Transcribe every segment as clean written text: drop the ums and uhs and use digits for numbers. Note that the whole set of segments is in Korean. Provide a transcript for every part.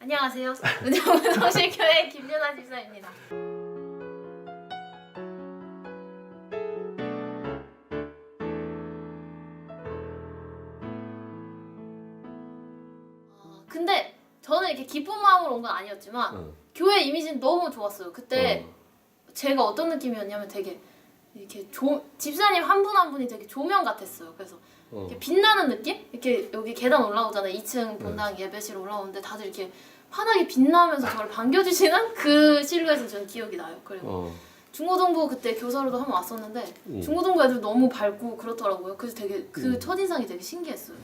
안녕하세요. 은영성실교회 김윤아 집사입니다. 근데 저는 이렇게 기쁜 마음으로 온 건 아니었지만 교회 이미지는 너무 좋았어요. 그때 제가 어떤 느낌이었냐면 되게 이렇게 집사님 한 분 한 분이 되게 조명 같았어요. 그래서 이렇게 빛나는 느낌? 이렇게 여기 계단 올라오잖아요. 2층 본당 예배실 올라오는데 다들 이렇게 환하게 빛나면서 저를 반겨주시는 그 실루엣은 저는 기억이 나요. 그리고 중고등부 그때 교사로도 한번 왔었는데 중고등부 애들 너무 밝고 그렇더라고요. 그래서 되게 그 첫인상이 되게 신기했어요.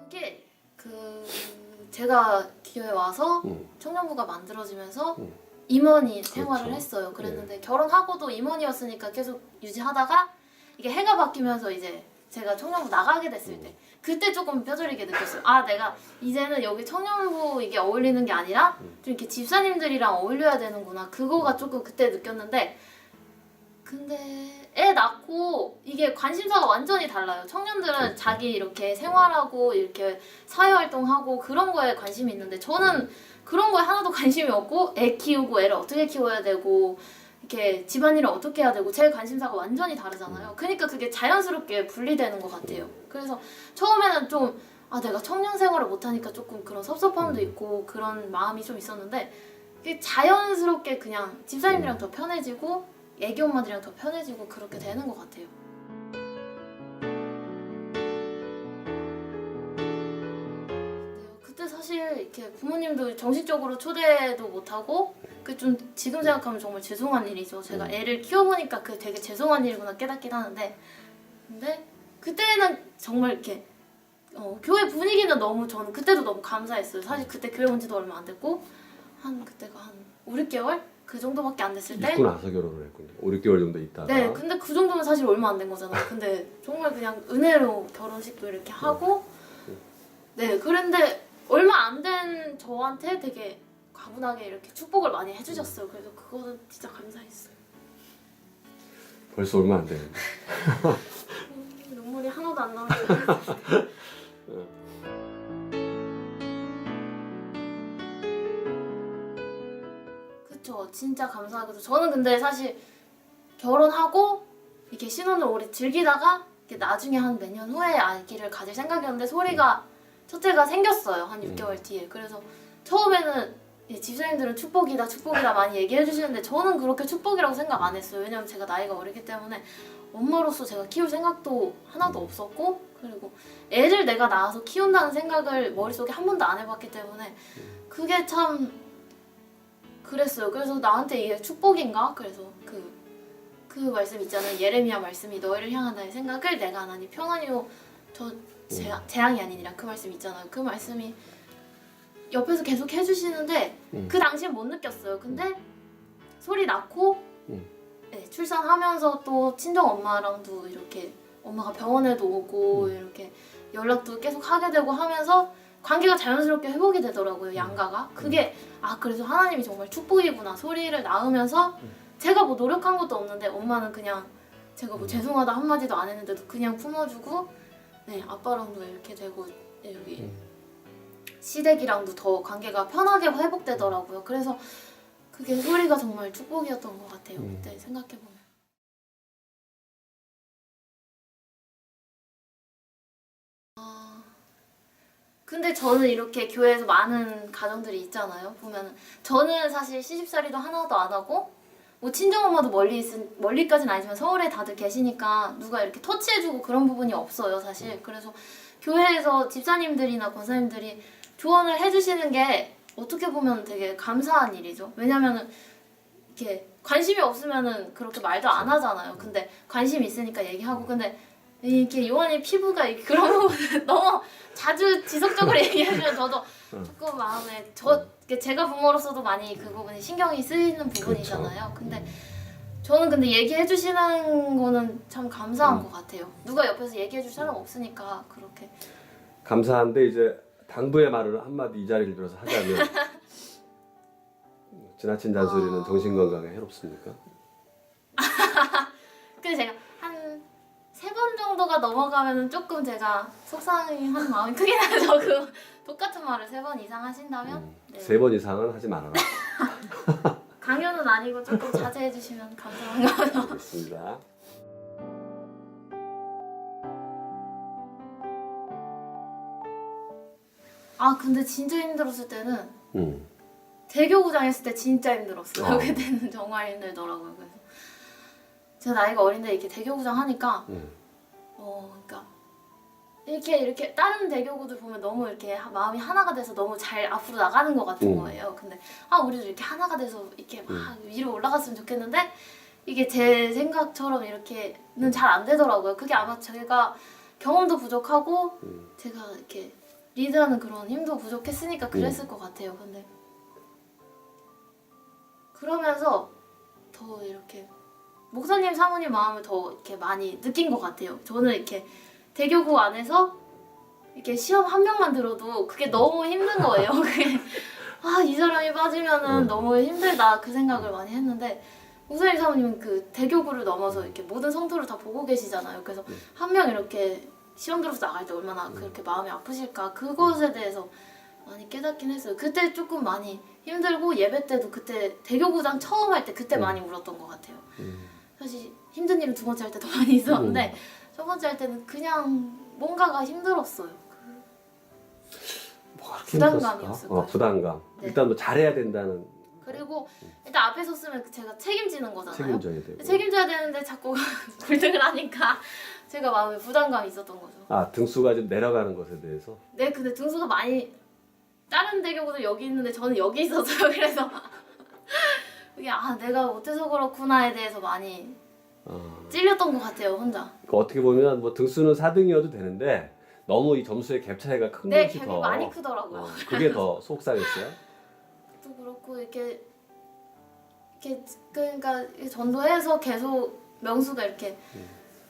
이게 제가 기회에 와서 청년부가 만들어지면서 임원이 생활을 그렇죠. 했어요. 그랬는데 결혼하고도 임원이었으니까 계속 유지하다가 이게 해가 바뀌면서 이제 제가 청년부 나가게 됐을 때 그때 조금 뼈저리게 느꼈어요. 아, 내가 이제는 여기 청년부 이게 어울리는 게 아니라 좀 이렇게 집사님들이랑 어울려야 되는구나. 그거가 조금 그때 느꼈는데 근데 애 낳고 이게 관심사가 완전히 달라요. 청년들은 자기 이렇게 생활하고 이렇게 사회활동하고 그런 거에 관심이 있는데 저는 그런 거에 하나도 관심이 없고 애 키우고 애를 어떻게 키워야 되고 이렇게 집안일을 어떻게 해야 되고 제 관심사가 완전히 다르잖아요. 그러니까 그게 자연스럽게 분리되는 것 같아요. 그래서 처음에는 좀 내가 청년 생활을 못하니까 조금 그런 섭섭함도 있고 그런 마음이 좀 있었는데 그게 자연스럽게 그냥 집사님이랑 더 편해지고 애기 엄마들이랑 더 편해지고 그렇게 되는 것 같아요. 그때 사실 이렇게 부모님도 정식적으로 초대도 못하고 그 좀 지금 생각하면 정말 죄송한 일이죠. 제가 애를 키워보니까 그게 되게 죄송한 일이구나 깨닫긴 하는데 근데 그때는 정말 이렇게 교회 분위기는 너무 저는 그때도 너무 감사했어요. 사실 그때 교회 온 지도 얼마 안 됐고 그때가 한 5, 6개월? 그 정도밖에 안 됐을 때 있고 나서 결혼을 했군요. 5, 6개월 정도 있다가. 네, 근데 그 정도면 사실 얼마 안 된 거잖아요. 근데 정말 그냥 은혜로 결혼식도 이렇게 하고 네, 그런데 얼마 안 된 저한테 되게 과분하게 이렇게 축복을 많이 해주셨어요. 그래서 그거는 진짜 감사했어요. 벌써 얼마 안 되는데. 눈물이 하나도 안 나와요. 그쵸, 진짜 감사하게도 저는 근데 사실 결혼하고 이렇게 신혼을 오래 즐기다가 이렇게 나중에 한 몇 년 후에 아기를 가질 생각이었는데 첫째가 생겼어요. 한 6개월 뒤에. 그래서 처음에는 집사님들은 축복이다 축복이다 많이 얘기해 주시는데 저는 그렇게 축복이라고 생각 안 했어요. 왜냐면 제가 나이가 어리기 때문에 엄마로서 제가 키울 생각도 하나도 없었고 그리고 애를 내가 낳아서 키운다는 생각을 머릿속에 한 번도 안 해봤기 때문에 그게 참 그랬어요. 그래서 나한테 이게 축복인가? 그래서 그 말씀 있잖아요. 예레미야 말씀이 너희를 향한 나의 생각을 내가 하나니 평안이요 재앙이 아니니라 그 말씀 있잖아요. 그 말씀이 옆에서 계속 해주시는데 그 당시엔 못 느꼈어요. 근데 소리 낳고 네, 출산하면서 또 친정 엄마랑도 이렇게 엄마가 병원에도 오고 이렇게 연락도 계속 하게 되고 하면서 관계가 자연스럽게 회복이 되더라고요. 양가가. 그게 그래서 하나님이 정말 축복이구나. 소리를 낳으면서 제가 뭐 노력한 것도 없는데 엄마는 그냥 제가 뭐 죄송하다 한마디도 안 했는데도 그냥 품어주고 네, 아빠랑도 이렇게 되고 여기 시댁이랑도 더 관계가 편하게 회복되더라고요. 그래서 그게 소리가 정말 축복이었던 것 같아요. 그때 생각해보면. 근데 저는 이렇게 교회에서 많은 가정들이 있잖아요. 보면 저는 사실 시집살이도 하나도 안 하고 뭐 친정엄마도 멀리까지는 아니지만 서울에 다들 계시니까 누가 이렇게 터치해주고 그런 부분이 없어요, 사실. 그래서 교회에서 집사님들이나 권사님들이 조언을 해주시는 게 어떻게 보면 되게 감사한 일이죠. 왜냐면은 이렇게 관심이 없으면은 그렇게 말도 안 하잖아요. 근데 관심이 있으니까 얘기하고 근데 이렇게 요한이 피부가 그런 부분 너무 자주 지속적으로 얘기해주면 저도 조금 마음에 제가 부모로서도 많이 그 부분이 신경이 쓰이는 부분이잖아요. 근데 저는 얘기해 주시는 거는 참 감사한 것 같아요. 누가 옆에서 얘기해 줄 사람 없으니까 그렇게 감사한데 이제 당부의 말을 한마디 이 자리를 빌어서 하자면 지나친 잔소리는 정신건강에 해롭습니까? 근데 제가 한 3번 정도가 정도가 넘어가면은 조금 제가 속상한 마음이 크긴 하죠. 그 똑같은 말을 3번 이상 하신다면 네. 3번 이상은 하지 말아라. 강요는 아니고 조금 자제해 주시면 감사한가. 알겠습니다. 아 근데 진짜 힘들었을 때는 음. 대교구장 했을 때 진짜 힘들었어요. 어. 그때는 정말 힘들더라고요. 그래서 제가 나이가 어린데 이렇게 대교구장 하니까 그러니까 이렇게 다른 대교구들 보면 너무 이렇게 마음이 하나가 돼서 너무 잘 앞으로 나가는 것 같은 거예요. 근데 우리도 이렇게 하나가 돼서 이렇게 막 위로 올라갔으면 좋겠는데 이게 제 생각처럼 이렇게는 잘 안 되더라고요. 그게 아마 제가 경험도 부족하고 제가 이렇게 리드하는 그런 힘도 부족했으니까 그랬을 것 같아요. 근데 그러면서 더 이렇게 목사님 사모님 마음을 더 이렇게 많이 느낀 것 같아요. 저는 이렇게 대교구 안에서 이렇게 시험 한 명만 들어도 그게 너무 힘든 거예요. 그게 이 사람이 빠지면은 너무 힘들다 그 생각을 많이 했는데 목사님 사모님은 그 대교구를 넘어서 이렇게 모든 성도를 다 보고 계시잖아요. 그래서 한 명 이렇게 시험 들어서 나갈 때 얼마나 그렇게 마음이 아프실까 그것에 대해서 많이 깨닫긴 했어요. 그때 조금 많이 힘들고 예배 때도 그때 대교구장 처음 할 때 그때 많이 울었던 것 같아요. 사실 힘든 일은 2번째 할 때 더 많이 있었는데 첫 번째 할 때는 그냥 뭔가가 힘들었어요. 뭐가 그렇게 부담감이었을 거예요. 부담감. 네. 일단 뭐 잘해야 된다는 그리고 일단 앞에 섰으면 제가 책임지는 거잖아요. 책임져야 되고. 책임져야 되는데 자꾸 불등을 하니까 제가 마음에 부담감이 있었던 거죠. 등수가 좀 내려가는 것에 대해서. 네, 근데 등수가 많이 다른 대교구들 여기 있는데 저는 여기 있었어요. 그래서 이게 내가 못해서 그렇구나에 대해서 많이 찔렸던 것 같아요, 혼자. 그러니까 어떻게 보면 뭐 등수는 4등이어도 되는데 너무 이 점수의 갭 차이가 큰 네, 것이 갭이 더 많이 크더라고요. 그게 더 속상했어요. 또 그렇고 이렇게 그러니까 전도해서 계속 명수가 이렇게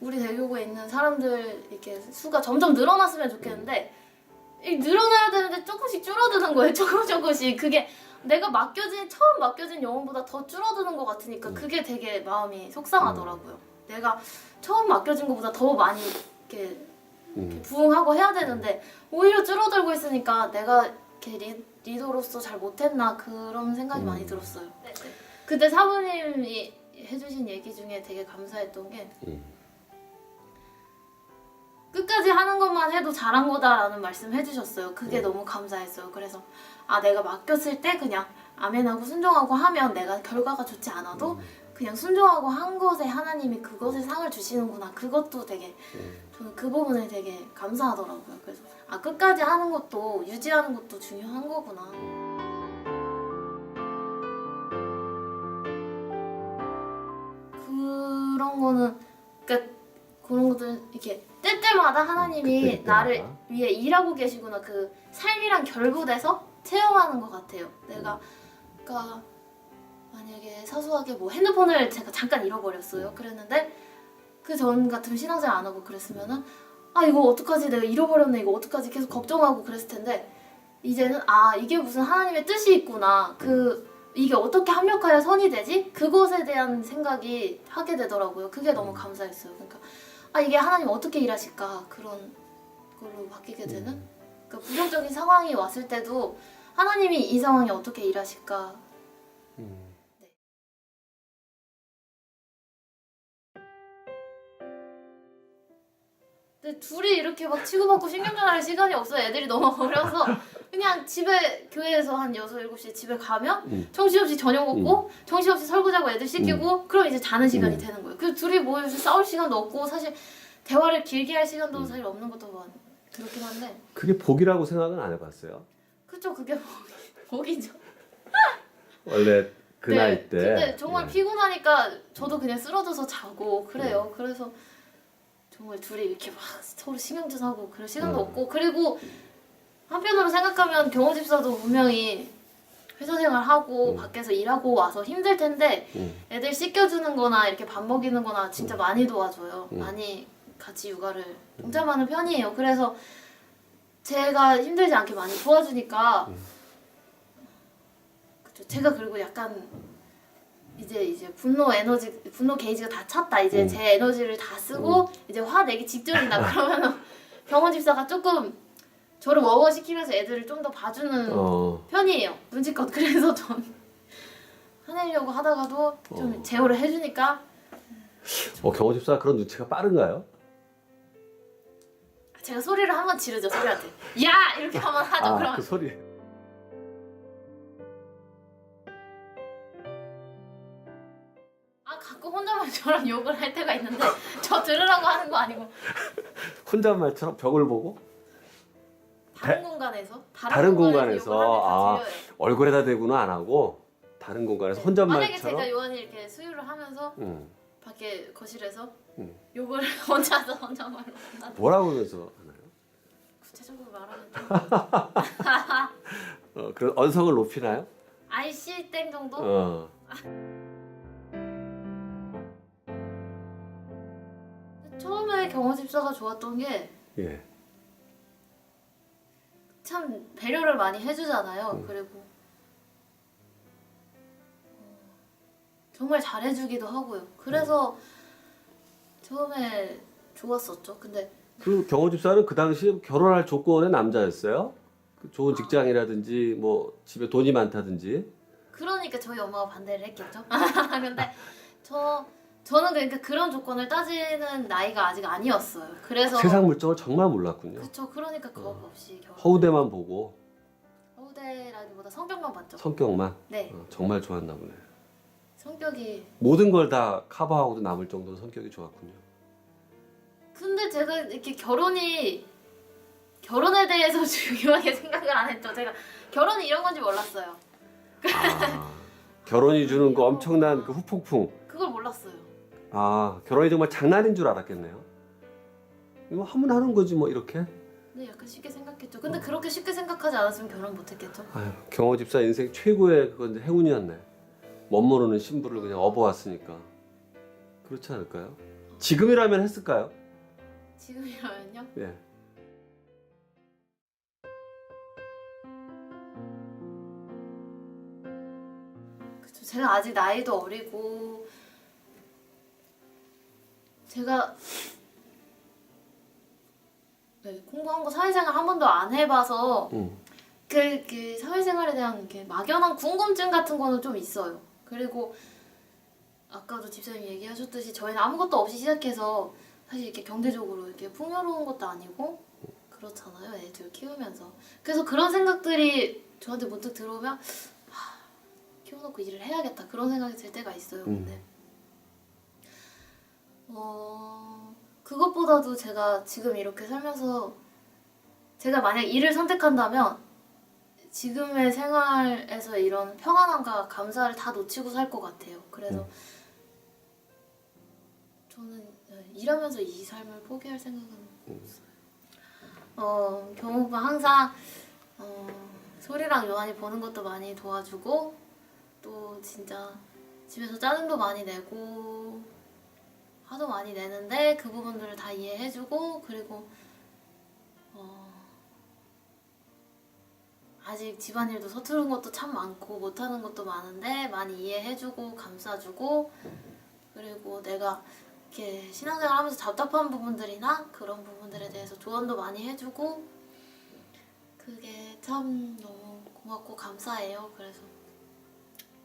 우리 대교구에 있는 사람들 이렇게 수가 점점 늘어났으면 좋겠는데 늘어나야 되는데 조금씩 줄어드는 거예요. 조금씩 그게 내가 처음 맡겨진 영혼보다 더 줄어드는 것 같으니까 그게 되게 마음이 속상하더라고요. 내가 처음 맡겨진 것보다 더 많이 이렇게 부응하고 해야 되는데 오히려 줄어들고 있으니까 내가 이렇게 리더로서 잘 못했나 그런 생각이 많이 들었어요. 네. 그때 사부님이 해주신 얘기 중에 되게 감사했던 게 끝까지 하는 것만 해도 잘한 거다라는 말씀 해주셨어요. 그게 너무 감사했어요. 그래서 내가 맡겼을 때 그냥 아멘하고 순종하고 하면 내가 결과가 좋지 않아도 그냥 순종하고 한 것에 하나님이 그것에 상을 주시는구나. 그것도 되게 저는 그 부분에 되게 감사하더라고요. 그래서 끝까지 하는 것도 유지하는 것도 중요한 거구나. 그런 거는 그러니까 그런 것들 이렇게 때때마다 하나님이 그때마다. 나를 위해 일하고 계시구나. 그 삶이랑 결부돼서 체험하는 것 같아요. 내가 그러니까 만약에 사소하게 뭐 핸드폰을 제가 잠깐 잃어버렸어요. 그랬는데 그 전 같으면 신앙생활 안 하고 그랬으면은 이거 어떡하지, 내가 잃어버렸네, 이거 어떡하지 계속 걱정하고 그랬을 텐데 이제는 이게 무슨 하나님의 뜻이 있구나. 이게 어떻게 합력하여 선이 되지? 그것에 대한 생각이 하게 되더라고요. 그게 너무 감사했어요. 그러니까 이게 하나님 어떻게 일하실까 그런 걸로 바뀌게 되는. 그러니까 부정적인 상황이 왔을 때도 하나님이 이 상황에 어떻게 일하실까. 네. 근데 둘이 이렇게 막 치고받고 신경전할 시간이 없어요. 애들이 너무 어려서 그냥 집에 교회에서 한 6, 7시에 집에 가면 정신없이 저녁 먹고 정신없이 설거지하고 애들 씻기고 그럼 이제 자는 시간이 되는 거예요. 그래서 둘이 모여서 싸울 시간도 없고 사실 대화를 길게 할 시간도 사실 없는 것도 그렇긴 한데 그게 복이라고 생각은 안 해봤어요. 그쵸, 그게 복이죠. 원래 그 나이 때. 근데 정말 피곤하니까 저도 그냥 쓰러져서 자고 그래요. 그래서 정말 둘이 이렇게 막 서로 신경전하고 그럴 시간도 없고 그리고 한편으로 생각하면 경호집사도 분명히 회사 생활하고 밖에서 일하고 와서 힘들 텐데 애들 씻겨주는 거나 이렇게 밥 먹이는 거나 진짜 많이 도와줘요. 많이 같이 육아를 동참하는 편이에요. 그래서 제가 힘들지 않게 많이 도와주니까 그쵸. 제가 그리고 약간 이제 분노 게이지가 다 찼다. 이제 제 에너지를 다 쓰고 이제 화내기 직전이다. 그러면은 병원 집사가 조금 저를 워워시키면서 애들을 좀 더 봐주는 편이에요. 눈치껏. 그래서 전 화내려고 하다가도 좀 제어를 해주니까. 경호 집사 그런 눈치가 빠른가요? 제가 소리를 한번 지르죠. 소리한테. 야! 이렇게 한번 하죠. 그러면 그 소리. 가끔 혼자만 저랑 욕을 할 때가 있는데 저 들으라고 하는 거 아니고 혼잣말처럼 벽을 보고 다른 공간에서 다른 욕을 공간에서 할 때 다 들려요. 얼굴에다 대고는 안 하고 다른 공간에서 만약에 혼잣말처럼. 제가 요한이 이렇게 수유를 하면서 밖에 거실에서 욕을 혼자말로 한다. 뭐라고 하면서 하나요? 구체적으로 말하면 좀 그런 언성을 높이나요? 아이씨 땡 정도? 처음에 경호 집사가 좋았던 게 참 배려를 많이 해주잖아요. 그리고 정말 잘해주기도 하고요. 그래서 처음에 좋았었죠. 근데 그 경호 집사는 그 당시 결혼할 조건의 남자였어요? 그 좋은 직장이라든지 뭐 집에 돈이 많다든지. 그러니까 저희 엄마가 반대를 했겠죠. 근데 저는 그러니까 그런 조건을 따지는 나이가 아직 아니었어요. 그래서 세상 물정을 정말 몰랐군요. 그쵸. 그러니까 겁 없이 결혼. 허우대만 보고 허우대라기보다 성격만 봤죠. 성격만. 네. 정말 좋았나 보네. 성격이. 모든 걸 다 커버하고도 남을 정도로 성격이 좋았군요. 근데 제가 이렇게 결혼에 대해서 중요하게 생각을 안 했죠. 제가 결혼이 이런 건지 몰랐어요. 결혼이 주는 그 엄청난 그 후폭풍. 그걸 몰랐어요. 결혼이 정말 장난인 줄 알았겠네요. 이거 하면 하는 거지 뭐 이렇게. 네, 약간 쉽게 생각했죠. 근데 그렇게 쉽게 생각하지 않았으면 결혼 못했겠죠. 경호 집사 인생 최고의 그건 행운이었네. 멋모르는 신부를 그냥 업어왔으니까. 그렇지 않을까요? 지금이라면 했을까요? 지금이라면요? 예. 그쵸. 제가 아직 나이도 어리고 제가 공부한 거 사회생활 한 번도 안 해봐서 그 사회생활에 대한 이렇게 막연한 궁금증 같은 거는 좀 있어요. 그리고 아까도 집사님이 얘기하셨듯이 저희는 아무것도 없이 시작해서 사실 이렇게 경제적으로 이렇게 풍요로운 것도 아니고 그렇잖아요. 애들 키우면서. 그래서 그런 생각들이 저한테 문득 들어오면 키워놓고 일을 해야겠다 그런 생각이 들 때가 있어요. 근데 그것보다도 제가 지금 이렇게 살면서 제가 만약 일을 선택한다면 지금의 생활에서 이런 평안함과 감사를 다 놓치고 살 것 같아요. 그래서 저는 일하면서 이 삶을 포기할 생각은 없어요. 경호가 항상 소리랑 요한이 보는 것도 많이 도와주고 또 진짜 집에서 짜증도 많이 내고 화도 많이 내는데 그 부분들을 다 이해해주고 그리고 아직 집안일도 서투른 것도 참 많고 못하는 것도 많은데 많이 이해해주고 감싸주고 그리고 내가 이렇게 신앙생활 하면서 답답한 부분들이나 그런 부분들에 대해서 조언도 많이 해주고 그게 참 너무 고맙고 감사해요. 그래서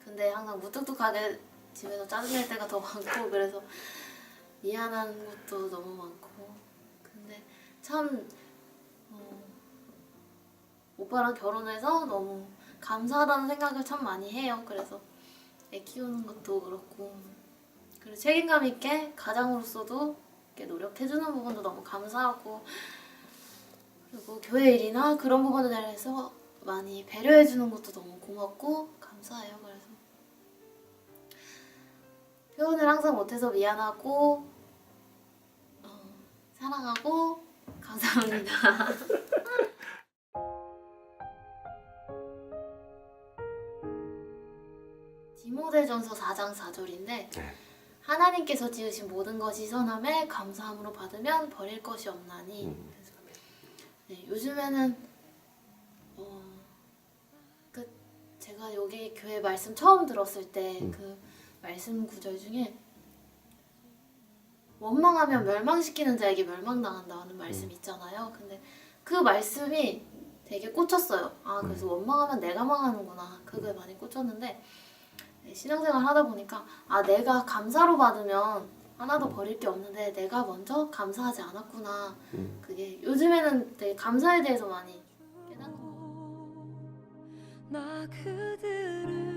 근데 항상 무뚝뚝하게 집에서 짜증낼 때가 더 많고 그래서 미안한 것도 너무 많고 근데 참 오빠랑 결혼해서 너무 감사하다는 생각을 참 많이 해요. 그래서 애 키우는 것도 그렇고 그리고 책임감 있게 가장으로서도 이렇게 노력해주는 부분도 너무 감사하고 그리고 교회 일이나 그런 부분에 대해서 많이 배려해주는 것도 너무 고맙고 감사해요. 그래서 표현을 항상 못해서 미안하고 사랑하고 감사합니다. 디모데전서 4장 4절인데 하나님께서 지으신 모든 것이 선함에 감사함으로 받으면 버릴 것이 없나니 그래서, 요즘에는 제가 여기 교회 말씀 처음 들었을 때 그 말씀 구절 중에 원망하면 멸망시키는 자에게 멸망당한다는 말씀 있잖아요. 근데 그 말씀이 되게 꽂혔어요. 아, 그래서 원망하면 내가 망하는구나. 그거에 많이 꽂혔는데 신앙생활 하다 보니까 아, 내가 감사로 받으면 하나도 버릴 게 없는데 내가 먼저 감사하지 않았구나. 그게 요즘에는 되게 감사에 대해서 많이 깨닫는 것 같아요. 나 그들을